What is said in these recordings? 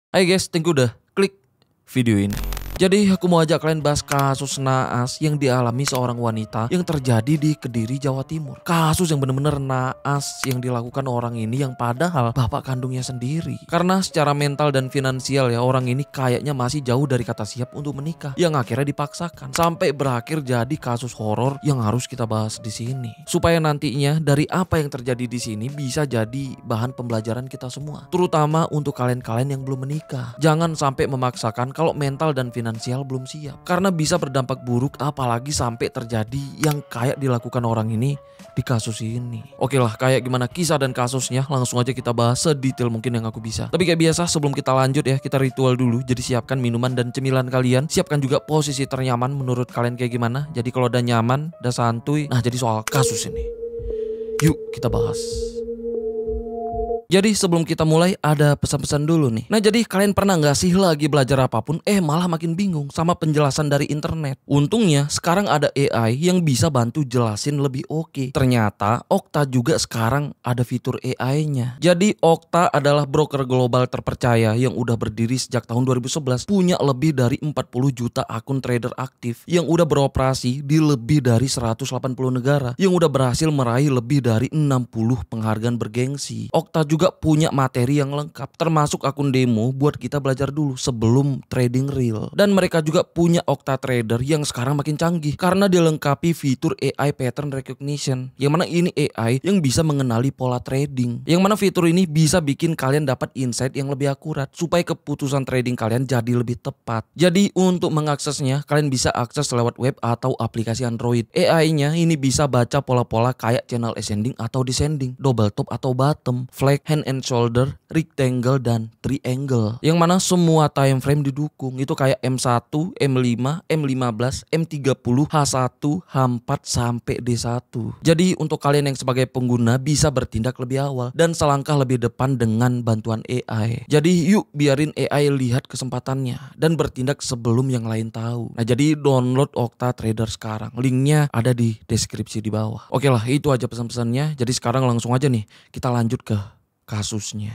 Hai guys, thank you udah klik video ini. Jadi aku mau ajak kalian bahas kasus naas yang dialami seorang wanita yang terjadi di Kediri, Jawa Timur. Kasus yang bener-bener naas yang dilakukan orang ini yang padahal bapak kandungnya sendiri. Karena secara mental dan finansial ya orang ini kayaknya masih jauh dari kata siap untuk menikah. Yang akhirnya dipaksakan sampai berakhir jadi kasus horor yang harus kita bahas di sini. Supaya nantinya dari apa yang terjadi di sini bisa jadi bahan pembelajaran kita semua. Terutama untuk kalian-kalian yang belum menikah. Jangan sampai memaksakan kalau mental dan finansial belum siap, karena bisa berdampak buruk apalagi sampai terjadi yang kayak dilakukan orang ini di kasus ini. Oke lah, kayak gimana kisah dan kasusnya langsung aja kita bahas sedetail mungkin yang aku bisa. Tapi kayak biasa sebelum kita lanjut ya, kita ritual dulu. Jadi siapkan minuman dan cemilan kalian, siapkan juga posisi ternyaman menurut kalian kayak gimana. Jadi kalau udah nyaman, udah santuy, nah jadi soal kasus ini yuk kita bahas. Jadi sebelum kita mulai ada pesan-pesan dulu nih. Nah jadi kalian pernah gak sih lagi belajar apapun malah makin bingung sama penjelasan dari internet. Untungnya sekarang ada AI yang bisa bantu jelasin lebih oke. Ternyata Okta juga sekarang ada fitur AI-nya. Jadi Okta adalah broker global terpercaya yang udah berdiri sejak tahun 2011. Punya lebih dari 40 juta akun trader aktif yang udah beroperasi di lebih dari 180 negara. Yang udah berhasil meraih lebih dari 60 penghargaan bergengsi. Okta juga punya materi yang lengkap termasuk akun demo buat kita belajar dulu sebelum trading real. Dan mereka juga punya Okta Trader yang sekarang makin canggih karena dilengkapi fitur AI pattern recognition, yang mana ini AI yang bisa mengenali pola trading, yang mana fitur ini bisa bikin kalian dapat insight yang lebih akurat supaya keputusan trading kalian jadi lebih tepat. Jadi untuk mengaksesnya kalian bisa akses lewat web atau aplikasi Android. AI-nya ini bisa baca pola-pola kayak channel ascending atau descending, double top atau bottom, flag, hand and shoulder, rectangle, dan triangle. Yang mana semua time frame didukung. Itu kayak M1, M5, M15, M30, H1, H4 sampai D1. Jadi untuk kalian yang sebagai pengguna bisa bertindak lebih awal dan selangkah lebih depan dengan bantuan AI. Jadi yuk biarin AI lihat kesempatannya dan bertindak sebelum yang lain tahu. Nah jadi download Okta Trader sekarang. Linknya ada di deskripsi di bawah. Oke lah, itu aja pesan-pesannya. Jadi sekarang langsung aja nih kita lanjut ke kasusnya.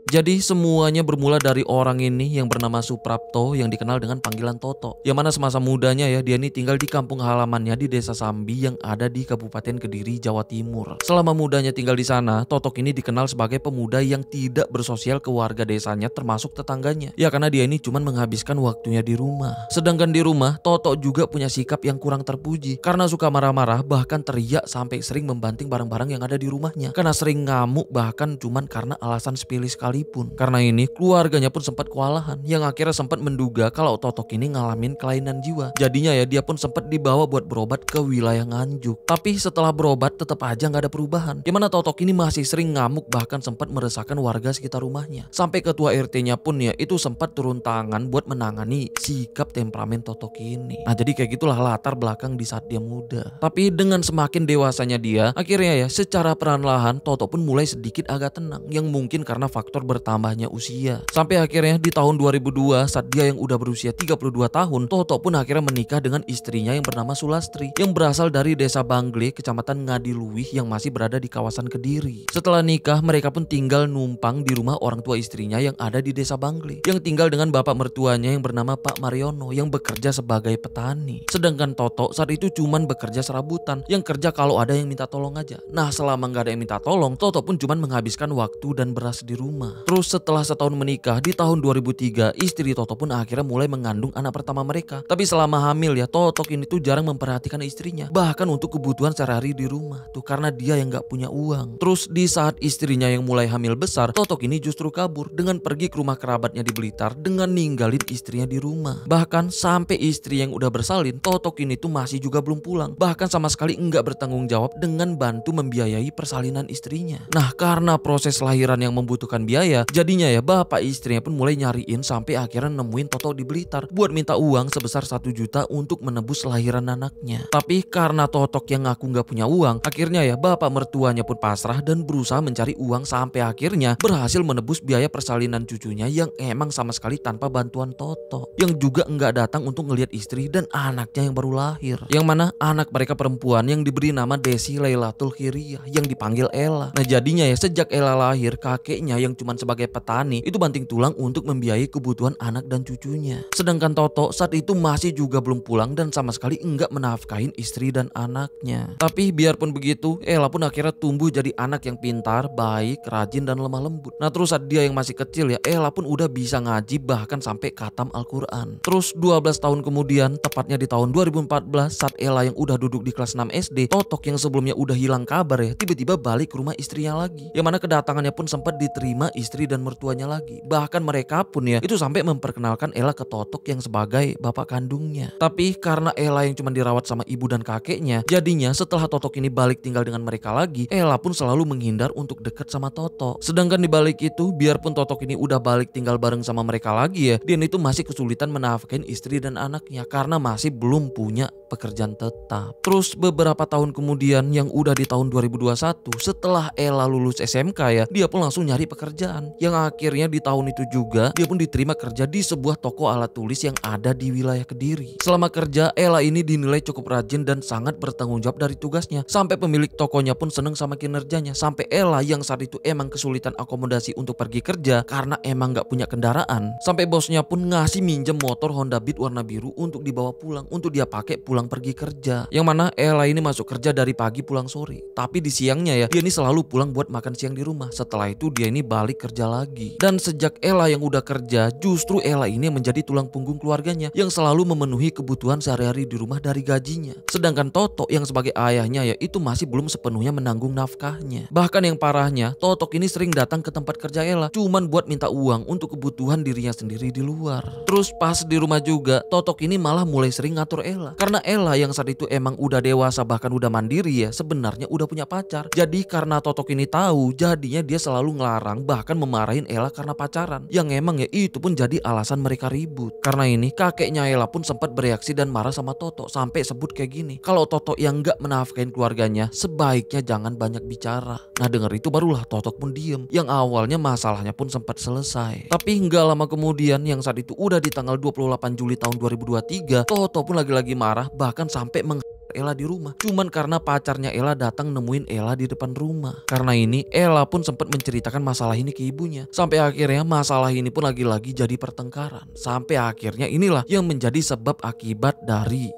Jadi semuanya bermula dari orang ini yang bernama Suprapto yang dikenal dengan panggilan Toto. Yang mana semasa mudanya ya dia ini tinggal di kampung halamannya di Desa Sambi yang ada di Kabupaten Kediri, Jawa Timur. Selama mudanya tinggal di sana, Totok ini dikenal sebagai pemuda yang tidak bersosial ke warga desanya termasuk tetangganya. Ya karena dia ini cuma menghabiskan waktunya di rumah. Sedangkan di rumah, Totok juga punya sikap yang kurang terpuji karena suka marah-marah bahkan teriak sampai sering membanting barang-barang yang ada di rumahnya. Karena sering ngamuk bahkan cuman karena alasan sepele sekali pun. Karena ini keluarganya pun sempat kewalahan yang akhirnya sempat menduga kalau Totok ini ngalamin kelainan jiwa. Jadinya ya dia pun sempat dibawa buat berobat ke wilayah Nganjuk. Tapi setelah berobat tetap aja nggak ada perubahan. Dimana Totok ini masih sering ngamuk bahkan sempat meresahkan warga sekitar rumahnya. Sampai ketua RT-nya pun ya itu sempat turun tangan buat menangani sikap temperamen Totok ini. Nah jadi kayak gitulah latar belakang di saat dia muda. Tapi dengan semakin dewasanya dia, akhirnya ya secara perlahan Totok pun mulai sedikit agak tenang. Yang mungkin karena faktor bertambahnya usia. Sampai akhirnya di tahun 2002 saat dia yang udah berusia 32 tahun, Toto pun akhirnya menikah dengan istrinya yang bernama Sulastri yang berasal dari Desa Bangle, Kecamatan Ngadiluih yang masih berada di kawasan Kediri. Setelah nikah mereka pun tinggal numpang di rumah orang tua istrinya yang ada di Desa Bangle, yang tinggal dengan bapak mertuanya yang bernama Pak Mariono yang bekerja sebagai petani. Sedangkan Toto saat itu cuman bekerja serabutan yang kerja kalau ada yang minta tolong aja. Nah selama nggak ada yang minta tolong, Toto pun cuman menghabiskan waktu dan beras di rumah. Terus setelah setahun menikah di tahun 2003 istri Toto pun akhirnya mulai mengandung anak pertama mereka. Tapi selama hamil ya Totok ini tuh jarang memperhatikan istrinya. Bahkan untuk kebutuhan sehari-hari di rumah tuh karena dia yang gak punya uang. Terus di saat istrinya yang mulai hamil besar, Totok ini justru kabur dengan pergi ke rumah kerabatnya di Blitar dengan ninggalin istrinya di rumah. Bahkan sampai istri yang udah bersalin, Totok ini tuh masih juga belum pulang. Bahkan sama sekali enggak bertanggung jawab dengan bantu membiayai persalinan istrinya. Nah karena proses lahiran yang membutuhkan biaya, jadinya ya bapak istrinya pun mulai nyariin sampai akhirnya nemuin Toto di Blitar buat minta uang sebesar 1 juta untuk menebus lahiran anaknya. Tapi karena Totok yang ngaku nggak punya uang, akhirnya ya bapak mertuanya pun pasrah dan berusaha mencari uang sampai akhirnya berhasil menebus biaya persalinan cucunya yang emang sama sekali tanpa bantuan Toto, yang juga nggak datang untuk ngelihat istri dan anaknya yang baru lahir, yang mana anak mereka perempuan yang diberi nama Desi Lailatul Khiriyah yang dipanggil Ella. Nah jadinya ya sejak Ella lahir kakeknya yang cuma kehidupan sebagai petani itu banting tulang untuk membiayai kebutuhan anak dan cucunya. Sedangkan Toto saat itu masih juga belum pulang dan sama sekali enggak menafkahin istri dan anaknya. Tapi biarpun begitu, Ella pun akhirnya tumbuh jadi anak yang pintar, baik, rajin dan lemah lembut. Nah terus saat dia yang masih kecil ya, Ella pun udah bisa ngaji bahkan sampai khatam Al-Quran. Terus 12 tahun kemudian, tepatnya di tahun 2014 saat Ella yang udah duduk di kelas 6 SD, Totok yang sebelumnya udah hilang kabar ya, tiba-tiba balik ke rumah istrinya lagi. Yang mana kedatangannya pun sempat diterima istri dan mertuanya lagi. Bahkan mereka pun ya itu sampai memperkenalkan Ella ke Totok yang sebagai bapak kandungnya. Tapi karena Ella yang cuma dirawat sama ibu dan kakeknya, jadinya setelah Totok ini balik tinggal dengan mereka lagi, Ella pun selalu menghindar untuk dekat sama Totok. Sedangkan di balik itu, biarpun Totok ini udah balik tinggal bareng sama mereka lagi ya, dia itu masih kesulitan menafkahin istri dan anaknya karena masih belum punya pekerjaan tetap. Terus beberapa tahun kemudian yang udah di tahun 2021, setelah Ella lulus SMK ya, dia pun langsung nyari pekerjaan. Yang akhirnya di tahun itu juga dia pun diterima kerja di sebuah toko alat tulis yang ada di wilayah Kediri. Selama kerja, Ella ini dinilai cukup rajin dan sangat bertanggung jawab dari tugasnya. Sampai pemilik tokonya pun seneng sama kinerjanya. Sampai Ella yang saat itu emang kesulitan akomodasi untuk pergi kerja karena emang gak punya kendaraan. Sampai bosnya pun ngasih minjem motor Honda Beat warna biru untuk dibawa pulang, untuk dia pakai pulang pergi kerja. Yang mana Ella ini masuk kerja dari pagi pulang sore. Tapi di siangnya ya, dia ini selalu pulang buat makan siang di rumah. Setelah itu dia ini balik kerja lagi. Dan sejak Ella yang udah kerja, justru Ella ini menjadi tulang punggung keluarganya yang selalu memenuhi kebutuhan sehari-hari di rumah dari gajinya. Sedangkan Toto yang sebagai ayahnya ya itu masih belum sepenuhnya menanggung nafkahnya. Bahkan yang parahnya, Totok ini sering datang ke tempat kerja Ella cuman buat minta uang untuk kebutuhan dirinya sendiri di luar. Terus pas di rumah juga, Totok ini malah mulai sering ngatur Ella. Karena Ella yang saat itu emang udah dewasa bahkan udah mandiri ya, sebenarnya udah punya pacar. Jadi karena Totok ini tahu, jadinya dia selalu ngelarang bahkan memarahin Ella karena pacaran. Yang emang ya itu pun jadi alasan mereka ribut. Karena ini kakeknya Ella pun sempat bereaksi dan marah sama Toto sampai sebut kayak gini, kalau Toto yang nggak menafkahin keluarganya sebaiknya jangan banyak bicara. Nah denger itu barulah Totok pun diem. Yang awalnya masalahnya pun sempat selesai. Tapi nggak lama kemudian yang saat itu udah di tanggal 28 Juli tahun 2023, Toto pun lagi-lagi marah bahkan sampai Ella di rumah. Cuman karena pacarnya Ella datang nemuin Ella di depan rumah. Karena ini Ella pun sempat menceritakan masalah ini ke ibunya. Sampai akhirnya masalah ini pun lagi-lagi jadi pertengkaran. Sampai akhirnya inilah yang menjadi sebab akibat dari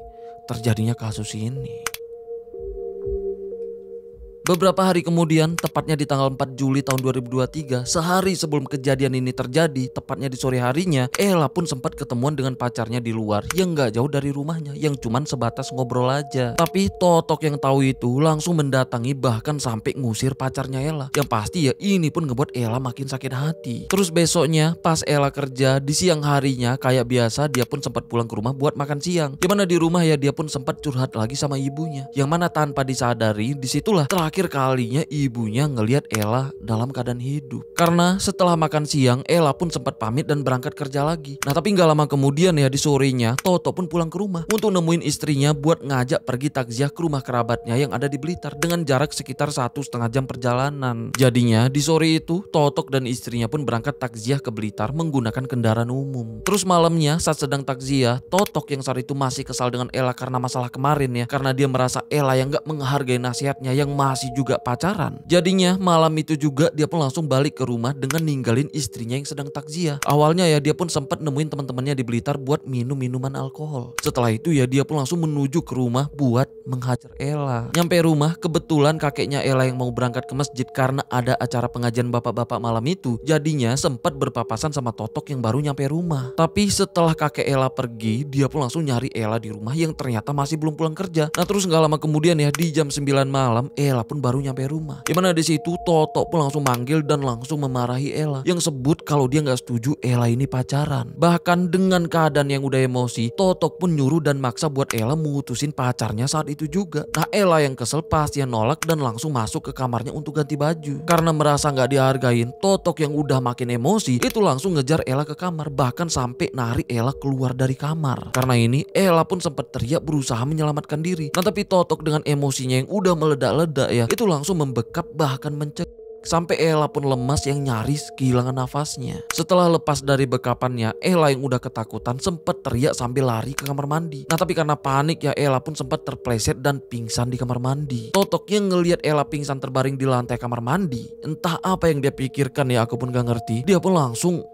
terjadinya kasus ini. Beberapa hari kemudian, tepatnya di tanggal 4 Juli tahun 2023, sehari sebelum kejadian ini terjadi, tepatnya di sore harinya, Ella pun sempat ketemuan dengan pacarnya di luar yang gak jauh dari rumahnya, yang cuman sebatas ngobrol aja. Tapi Totok yang tahu itu langsung mendatangi bahkan sampai ngusir pacarnya Ella. Yang pasti ya ini pun ngebuat Ella makin sakit hati. Terus besoknya pas Ella kerja di siang harinya kayak biasa dia pun sempat pulang ke rumah buat makan siang. Dimana di rumah ya dia pun sempat curhat lagi sama ibunya. Yang mana tanpa disadari disitulah terakhir kalinya ibunya ngelihat Ella dalam keadaan hidup. Karena setelah makan siang Ella pun sempat pamit dan berangkat kerja lagi. Nah tapi gak lama kemudian ya di sorenya Toto pun pulang ke rumah untuk nemuin istrinya buat ngajak pergi takziah ke rumah kerabatnya yang ada di Blitar dengan jarak sekitar 1,5 jam perjalanan. Jadinya di sore itu Totok dan istrinya pun berangkat takziah ke Blitar menggunakan kendaraan umum. Terus malamnya saat sedang takziah, Totok yang saat itu masih kesal dengan Ella karena masalah kemarin ya, karena dia merasa Ella yang gak menghargai nasihatnya yang masih juga pacaran. Jadinya malam itu juga dia pun langsung balik ke rumah dengan ninggalin istrinya yang sedang takziah. Awalnya ya dia pun sempat nemuin teman-temannya di Blitar buat minum minuman alkohol. Setelah itu ya dia pun langsung menuju ke rumah buat menghajar Ella. Nyampe rumah kebetulan kakeknya Ella yang mau berangkat ke masjid karena ada acara pengajian bapak-bapak malam itu. Jadinya sempat berpapasan sama Totok yang baru nyampe rumah. Tapi setelah kakek Ella pergi, dia pun langsung nyari Ella di rumah yang ternyata masih belum pulang kerja. Nah terus gak lama kemudian ya di jam 9 malam Ella pun baru nyampe rumah. Dimana di situ Toto pun langsung manggil dan langsung memarahi Ella yang sebut kalau dia nggak setuju Ella ini pacaran. Bahkan dengan keadaan yang udah emosi, Totok pun nyuruh dan maksa buat Ella mengutusin pacarnya saat itu juga. Nah Ella yang kesel pasti nolak dan langsung masuk ke kamarnya untuk ganti baju. Karena merasa nggak dihargain, Totok yang udah makin emosi itu langsung ngejar Ella ke kamar, bahkan sampai narik Ella keluar dari kamar. Karena ini Ella pun sempat teriak berusaha menyelamatkan diri. Nah tapi Totok dengan emosinya yang udah meledak-ledak ya, itu langsung membekap bahkan mencekik. sampai Ella pun lemas yang nyaris kehilangan nafasnya. Setelah lepas dari bekapannya, Ella yang udah ketakutan sempat teriak sambil lari ke kamar mandi. Nah tapi karena panik ya, Ella pun sempat terpleset dan pingsan di kamar mandi. Totok yang ngelihat Ella pingsan terbaring di lantai kamar mandi, entah apa yang dia pikirkan ya, aku pun gak ngerti. Dia pun langsung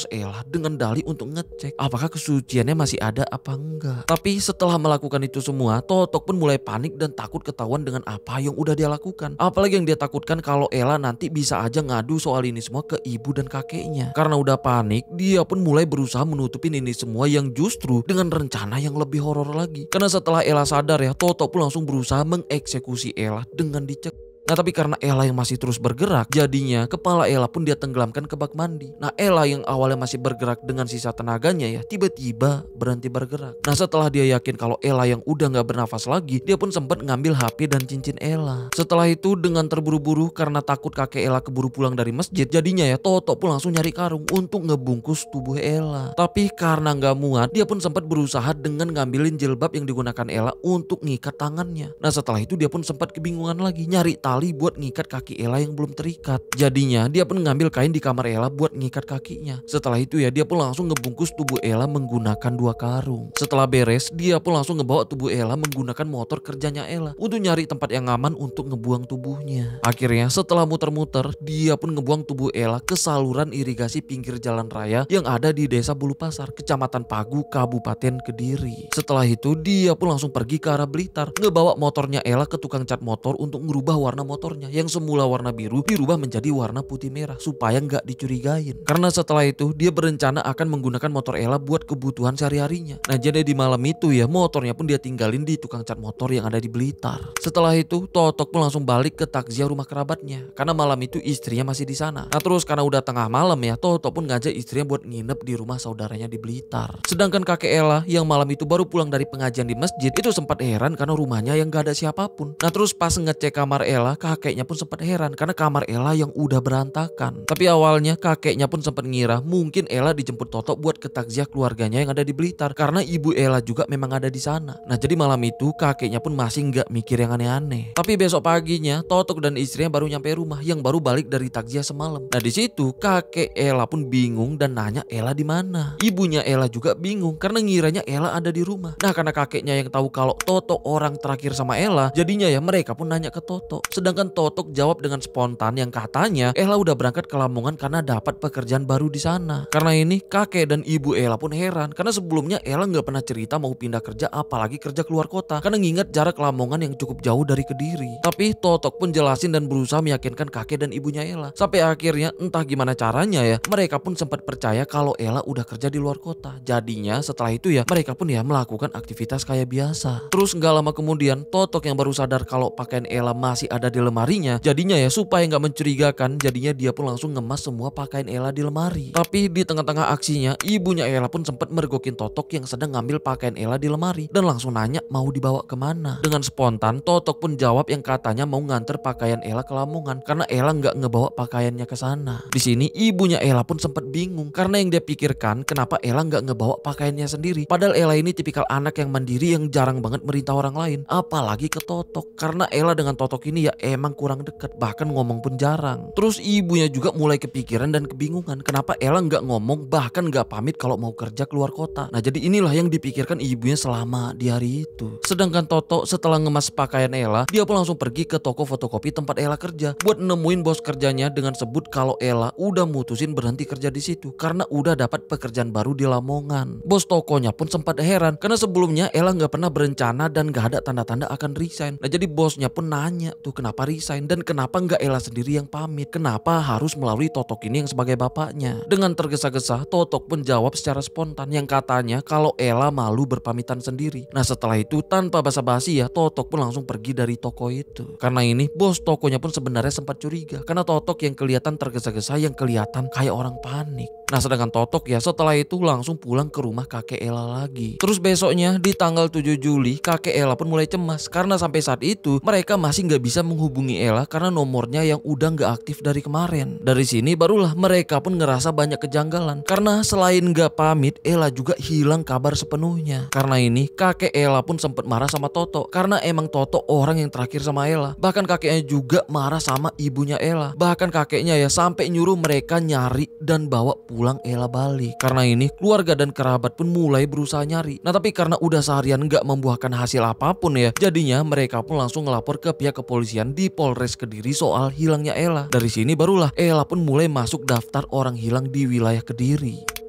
Ella dengan dalih untuk ngecek apakah kesuciannya masih ada apa enggak. Tapi setelah melakukan itu semua, Totok pun mulai panik dan takut ketahuan dengan apa yang udah dia lakukan. Apalagi yang dia takutkan kalau Ella nanti bisa aja ngadu soal ini semua ke ibu dan kakeknya. Karena udah panik, dia pun mulai berusaha menutupin ini semua yang justru dengan rencana yang lebih horor lagi. Karena setelah Ella sadar ya, Totok pun langsung berusaha mengeksekusi Ella dengan dicek. Nah tapi karena Ella yang masih terus bergerak, jadinya kepala Ella pun dia tenggelamkan ke bak mandi. Nah Ella yang awalnya masih bergerak dengan sisa tenaganya ya, tiba-tiba berhenti bergerak. Nah setelah dia yakin kalau Ella yang udah gak bernafas lagi, dia pun sempat ngambil HP dan cincin Ella. Setelah itu dengan terburu-buru karena takut kakek Ella keburu pulang dari masjid, jadinya ya Totok pun langsung nyari karung untuk ngebungkus tubuh Ella. Tapi karena gak muat, dia pun sempat berusaha dengan ngambilin jilbab yang digunakan Ella untuk ngikat tangannya. Nah setelah itu dia pun sempat kebingungan lagi nyari tali buat ngikat kaki Ella yang belum terikat. Jadinya dia pun ngambil kain di kamar Ella buat ngikat kakinya. Setelah itu ya dia pun langsung ngebungkus tubuh Ella menggunakan 2 karung. Setelah beres, dia pun langsung ngebawa tubuh Ella menggunakan motor kerjanya Ella untuk nyari tempat yang aman untuk ngebuang tubuhnya. Akhirnya setelah muter-muter, dia pun ngebuang tubuh Ella ke saluran irigasi pinggir jalan raya yang ada di Desa Bulu Pasar, Kecamatan Pagu, Kabupaten Kediri. Setelah itu dia pun langsung pergi ke arah Blitar, ngebawa motornya Ella ke tukang cat motor untuk ngerubah warna motornya yang semula warna biru dirubah menjadi warna putih merah supaya nggak dicurigain. Karena setelah itu dia berencana akan menggunakan motor Ella buat kebutuhan sehari-harinya. Nah jadi di malam itu ya motornya pun dia tinggalin di tukang cat motor yang ada di Blitar. Setelah itu Totok pun langsung balik ke takziah rumah kerabatnya karena malam itu istrinya masih di sana. Nah terus karena udah tengah malam ya, Totok pun ngajak istrinya buat nginep di rumah saudaranya di Blitar. Sedangkan kakek Ella yang malam itu baru pulang dari pengajian di masjid itu sempat heran karena rumahnya yang gak ada siapapun. Nah terus pas ngecek kamar Ella, kakeknya pun sempat heran karena kamar Ella yang udah berantakan. Tapi awalnya kakeknya pun sempat ngira mungkin Ella dijemput Totok buat ke takziah keluarganya yang ada di Blitar karena ibu Ella juga memang ada di sana. Nah jadi malam itu kakeknya pun masih nggak mikir yang aneh-aneh. Tapi besok paginya Totok dan istrinya baru nyampe rumah yang baru balik dari takziah semalam. Nah di situ kakek Ella pun bingung dan nanya Ella di mana. Ibunya Ella juga bingung karena ngiranya Ella ada di rumah. Nah karena kakeknya yang tahu kalau Totok orang terakhir sama Ella, jadinya ya mereka pun nanya ke Totok. Sedangkan Totok jawab dengan spontan yang katanya Ella udah berangkat ke Lamongan karena dapat pekerjaan baru di sana. Karena ini kakek dan ibu Ella pun heran karena sebelumnya Ella nggak pernah cerita mau pindah kerja apalagi kerja keluar kota karena nginget jarak Lamongan yang cukup jauh dari Kediri. Tapi Totok pun jelasin dan berusaha meyakinkan kakek dan ibunya Ella. Sampai akhirnya entah gimana caranya ya mereka pun sempat percaya kalau Ella udah kerja di luar kota. Jadinya setelah itu ya mereka pun ya melakukan aktivitas kayak biasa. Terus nggak lama kemudian Totok yang baru sadar kalau pakaian Ella masih ada di lemarinya, jadinya ya supaya nggak mencurigakan, jadinya dia pun langsung ngemas semua pakaian Ella di lemari. Tapi di tengah-tengah aksinya, ibunya Ella pun sempat mergokin Totok yang sedang ngambil pakaian Ella di lemari dan langsung nanya mau dibawa kemana. Dengan spontan Totok pun jawab yang katanya mau nganter pakaian Ella ke Lamongan karena Ella nggak ngebawa pakaiannya ke sana. Di sini ibunya Ella pun sempat bingung karena yang dia pikirkan kenapa Ella nggak ngebawa pakaiannya sendiri. Padahal Ella ini tipikal anak yang mandiri yang jarang banget merintah orang lain, apalagi ke Totok. Karena Ella dengan Totok ini ya emang kurang dekat, bahkan ngomong pun jarang. Terus ibunya juga mulai kepikiran dan kebingungan kenapa Ella nggak ngomong bahkan nggak pamit kalau mau kerja keluar kota. Nah jadi inilah yang dipikirkan ibunya selama di hari itu. Sedangkan Totok setelah ngemas pakaian Ella, dia pun langsung pergi ke toko fotokopi tempat Ella kerja buat nemuin bos kerjanya dengan sebut kalau Ella udah mutusin berhenti kerja di situ karena udah dapat pekerjaan baru di Lamongan. Bos tokonya pun sempat heran karena sebelumnya Ella nggak pernah berencana dan nggak ada tanda-tanda akan resign. Nah jadi bosnya pun nanya tuh kenapa resign dan kenapa nggak Ella sendiri yang pamit, kenapa harus melalui Totok ini yang sebagai bapaknya. Dengan tergesa-gesa Totok pun jawab secara spontan yang katanya kalau Ella malu berpamitan sendiri. Nah setelah itu tanpa basa-basi ya Totok pun langsung pergi dari toko itu. Karena ini bos tokonya pun sebenarnya sempat curiga karena Totok yang kelihatan tergesa-gesa, yang kelihatan kayak orang panik. Nah sedangkan Totok ya setelah itu langsung pulang ke rumah kakek Ella lagi. Terus besoknya di tanggal 7 Juli kakek Ella pun mulai cemas karena sampai saat itu mereka masih nggak bisa menghubungi Ella karena nomornya yang udah nggak aktif dari kemarin. Dari sini barulah mereka pun ngerasa banyak kejanggalan karena selain nggak pamit, Ella juga hilang kabar sepenuhnya. Karena ini kakek Ella pun sempat marah sama Toto karena emang Toto orang yang terakhir sama Ella. Bahkan kakeknya juga marah sama ibunya Ella. Bahkan kakeknya ya sampai nyuruh mereka nyari dan bawa pulang Ella balik. Karena ini keluarga dan kerabat pun mulai berusaha nyari. Nah tapi karena udah seharian nggak membuahkan hasil apapun ya, jadinya mereka pun langsung ngelapor ke pihak kepolisian di Polres Kediri soal hilangnya Ella. Dari sini barulah Ella pun mulai masuk daftar orang hilang di wilayah Kediri.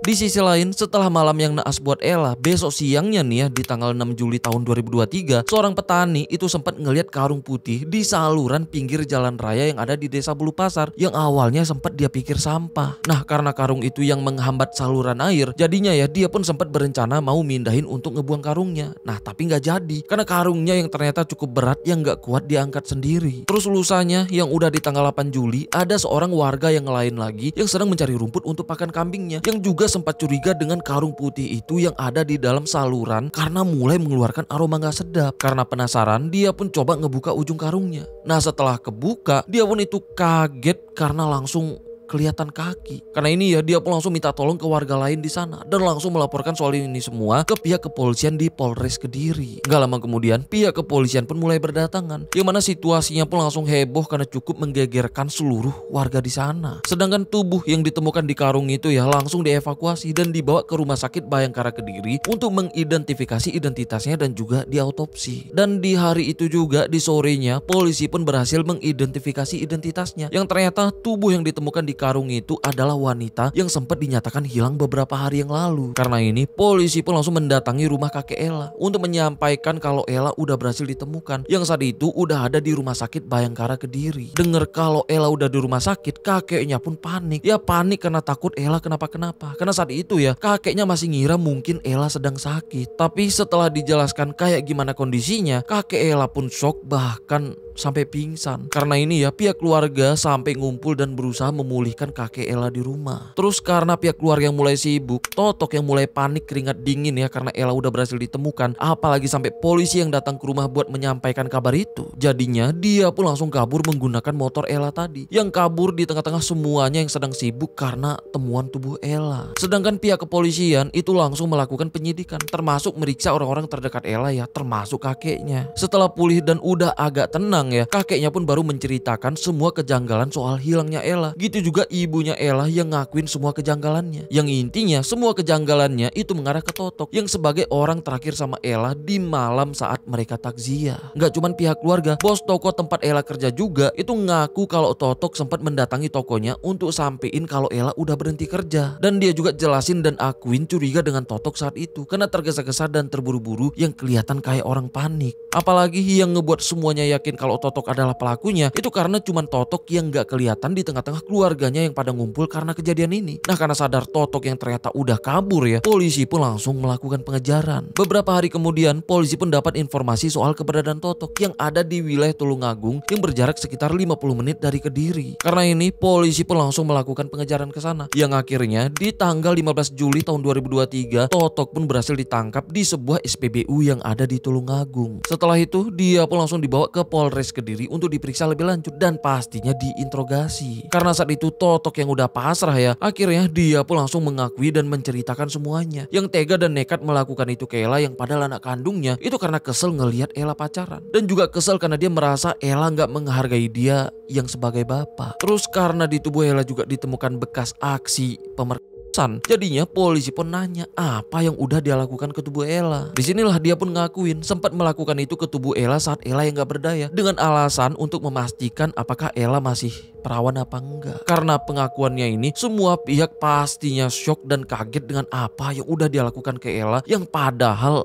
Di sisi lain, setelah malam yang naas buat Ella, besok siangnya nih ya di tanggal 6 Juli tahun 2023, seorang petani itu sempat ngelihat karung putih di saluran pinggir jalan raya yang ada di Desa Bulu Pasar yang awalnya sempat dia pikir sampah. Nah, karena karung itu yang menghambat saluran air, jadinya ya dia pun sempat berencana mau mindahin untuk ngebuang karungnya. Nah, tapi nggak jadi karena karungnya yang ternyata cukup berat yang nggak kuat diangkat sendiri. Terus lusanya yang udah di tanggal 8 Juli, ada seorang warga yang lain lagi yang sedang mencari rumput untuk pakan kambingnya yang juga sempat curiga dengan karung putih itu yang ada di dalam saluran karena mulai mengeluarkan aroma gak sedap. Karena penasaran, dia pun coba ngebuka ujung karungnya. Nah setelah kebuka, dia pun itu kaget karena langsung kelihatan kaki. Karena ini ya dia pun langsung minta tolong ke warga lain di sana dan langsung melaporkan soal ini semua ke pihak kepolisian di Polres Kediri. Gak lama kemudian pihak kepolisian pun mulai berdatangan, yang mana situasinya pun langsung heboh karena cukup menggegerkan seluruh warga di sana. Sedangkan tubuh yang ditemukan di karung itu ya langsung dievakuasi dan dibawa ke Rumah Sakit Bayangkara Kediri untuk mengidentifikasi identitasnya dan juga diautopsi. Dan di hari itu juga di sorenya polisi pun berhasil mengidentifikasi identitasnya, yang ternyata tubuh yang ditemukan di karung itu adalah wanita yang sempat dinyatakan hilang beberapa hari yang lalu. Karena ini polisi pun langsung mendatangi rumah kakek Ella untuk menyampaikan kalau Ella udah berhasil ditemukan, yang saat itu udah ada di Rumah Sakit Bayangkara Kediri. Dengar kalau Ella udah di rumah sakit, kakeknya pun panik. Ya panik karena takut Ella kenapa-kenapa. Karena saat itu ya kakeknya masih ngira mungkin Ella sedang sakit. Tapi setelah dijelaskan kayak gimana kondisinya, kakek Ella pun shock bahkan sampai pingsan. Karena ini ya pihak keluarga sampai ngumpul dan berusaha memulihkan kakek Ella di rumah. Terus karena pihak keluarga yang mulai sibuk, Totok yang mulai panik keringat dingin ya karena Ella udah berhasil ditemukan. Apalagi sampai polisi yang datang ke rumah buat menyampaikan kabar itu. Jadinya dia pun langsung kabur menggunakan motor Ella tadi, yang kabur di tengah-tengah semuanya yang sedang sibuk karena temuan tubuh Ella. Sedangkan pihak kepolisian itu langsung melakukan penyidikan, termasuk meriksa orang-orang terdekat Ella ya, termasuk kakeknya. Setelah pulih dan udah agak tenang ya, kakeknya pun baru menceritakan semua kejanggalan soal hilangnya Ella. Gitu juga ibunya Ella yang ngakuin semua kejanggalannya. Yang intinya semua kejanggalannya itu mengarah ke Totok yang sebagai orang terakhir sama Ella di malam saat mereka takziah. Gak cuman pihak keluarga, bos toko tempat Ella kerja juga itu ngaku kalau Totok sempat mendatangi tokonya untuk sampein kalau Ella udah berhenti kerja. Dan dia juga jelasin dan akuin curiga dengan Totok saat itu karena tergesa-gesa dan terburu-buru yang kelihatan kayak orang panik. Apalagi yang ngebuat semuanya yakin kalau Totok adalah pelakunya itu karena cuman Totok yang gak kelihatan di tengah-tengah keluarganya yang pada ngumpul karena kejadian ini. Nah karena sadar Totok yang ternyata udah kabur ya, polisi pun langsung melakukan pengejaran. Beberapa hari kemudian polisi pun dapat informasi soal keberadaan Totok yang ada di wilayah Tulungagung yang berjarak sekitar 50 menit dari Kediri. Karena ini polisi pun langsung melakukan pengejaran ke sana, yang akhirnya di tanggal 15 Juli tahun 2023 Totok pun berhasil ditangkap di sebuah SPBU yang ada di Tulungagung. Setelah itu dia pun langsung dibawa ke Polres Kediri untuk diperiksa lebih lanjut dan pastinya diinterogasi. Karena saat itu Totok yang udah pasrah ya, akhirnya dia pun langsung mengakui dan menceritakan semuanya. Yang tega dan nekat melakukan itu ke Ella yang padahal anak kandungnya itu karena kesel ngelihat Ella pacaran. Dan juga kesel karena dia merasa Ella gak menghargai dia yang sebagai bapak. Terus karena di tubuh Ella juga ditemukan bekas aksi pemerkosaan. Jadinya polisi pun nanya apa yang udah dia lakukan ke tubuh Ella. Disinilah dia pun ngakuin sempat melakukan itu ke tubuh Ella saat Ella yang gak berdaya, dengan alasan untuk memastikan apakah Ella masih perawan apa enggak. Karena pengakuannya ini semua pihak pastinya shock dan kaget dengan apa yang udah dia lakukan ke Ella yang padahal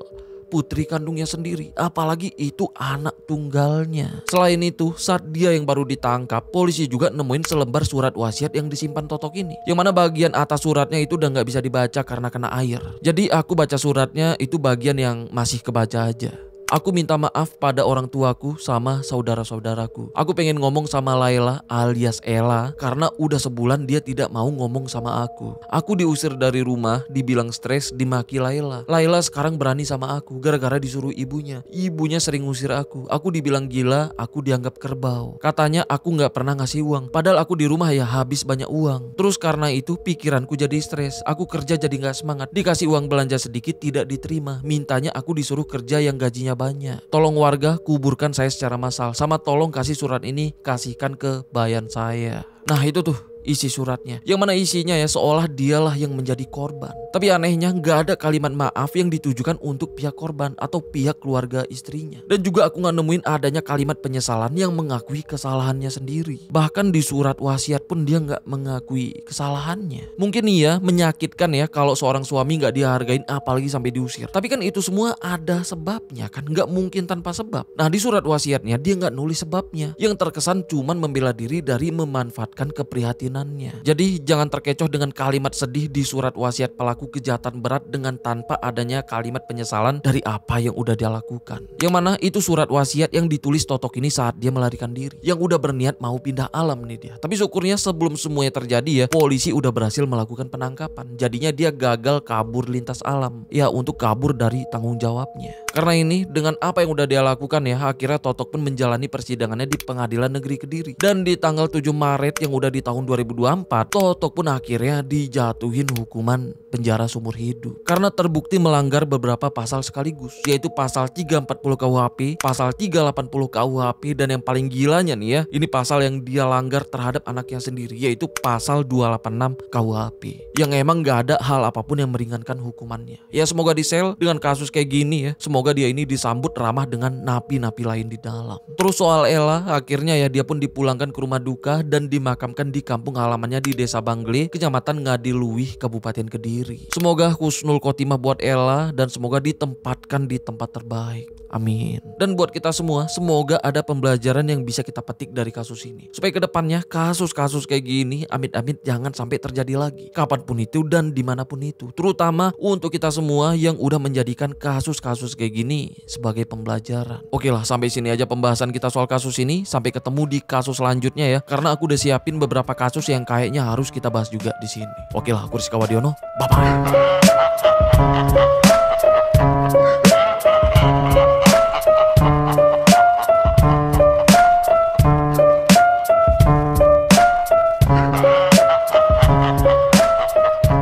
putri kandungnya sendiri, apalagi itu anak tunggalnya. Selain itu, saat dia yang baru ditangkap, polisi juga nemuin selembar surat wasiat yang disimpan Totok ini, yang mana bagian atas suratnya itu udah nggak bisa dibaca karena kena air. Jadi aku baca suratnya itu bagian yang masih kebaca aja. Aku minta maaf pada orang tuaku sama saudara-saudaraku. Aku pengen ngomong sama Laila alias Ella karena udah sebulan dia tidak mau ngomong sama aku. Aku diusir dari rumah, dibilang stres, dimaki Laila. Laila sekarang berani sama aku gara-gara disuruh ibunya. Ibunya sering ngusir aku. Aku dibilang gila, aku dianggap kerbau. Katanya aku nggak pernah ngasih uang. Padahal aku di rumah ya habis banyak uang. Terus karena itu pikiranku jadi stres. Aku kerja jadi nggak semangat. Dikasih uang belanja sedikit tidak diterima. Mintanya aku disuruh kerja yang gajinya banyak. Tolong warga kuburkan saya secara massal. Sama tolong kasih surat ini kasihkan ke bayan saya. Nah itu tuh isi suratnya, yang mana isinya ya seolah dialah yang menjadi korban. Tapi anehnya nggak ada kalimat maaf yang ditujukan untuk pihak korban atau pihak keluarga istrinya. Dan juga aku nggak nemuin adanya kalimat penyesalan yang mengakui kesalahannya sendiri. Bahkan di surat wasiat pun dia nggak mengakui kesalahannya. Mungkin iya menyakitkan ya kalau seorang suami nggak dihargain apalagi sampai diusir. Tapi kan itu semua ada sebabnya kan, nggak mungkin tanpa sebab. Nah di surat wasiatnya dia nggak nulis sebabnya. Yang terkesan cuman membela diri dari memanfaatkan keprihatinan. Jadi jangan terkecoh dengan kalimat sedih di surat wasiat pelaku kejahatan berat dengan tanpa adanya kalimat penyesalan dari apa yang udah dia lakukan. Yang mana itu surat wasiat yang ditulis Totok ini saat dia melarikan diri. Yang udah berniat mau pindah alam nih dia. Tapi syukurnya sebelum semuanya terjadi ya, polisi udah berhasil melakukan penangkapan. Jadinya dia gagal kabur lintas alam. Ya untuk kabur dari tanggung jawabnya. Karena ini dengan apa yang udah dia lakukan ya, akhirnya Totok pun menjalani persidangannya di Pengadilan Negeri Kediri. Dan di tanggal 7 Maret yang udah di tahun 2024, Totok pun akhirnya dijatuhin hukuman penjara seumur hidup. Karena terbukti melanggar beberapa pasal sekaligus, yaitu pasal 340 KUHP, pasal 380 KUHP, dan yang paling gilanya nih ya, ini pasal yang dia langgar terhadap anaknya sendiri, yaitu pasal 286 KUHP. Yang emang gak ada hal apapun yang meringankan hukumannya. Ya semoga di sel dengan kasus kayak gini ya, semoga dia ini disambut ramah dengan napi-napi lain di dalam. Terus soal Ella, akhirnya ya dia pun dipulangkan ke rumah duka dan dimakamkan di kampung halamannya di Desa Bangle, Kecamatan Ngadiluih, Kabupaten Kediri. Semoga husnul khotimah buat Ella dan semoga ditempatkan di tempat terbaik. Amin. Dan buat kita semua, semoga ada pembelajaran yang bisa kita petik dari kasus ini. Supaya kedepannya kasus-kasus kayak gini, amit-amit jangan sampai terjadi lagi. Kapanpun itu dan dimanapun itu. Terutama untuk kita semua yang udah menjadikan kasus-kasus kayak gini sebagai pembelajaran. Oke lah, sampai sini aja pembahasan kita soal kasus ini. Sampai ketemu di kasus selanjutnya ya. Karena aku udah siapin beberapa kasus yang kayaknya harus kita bahas juga di sini. Oke lah, aku Rizky Wadiono. Bye-bye.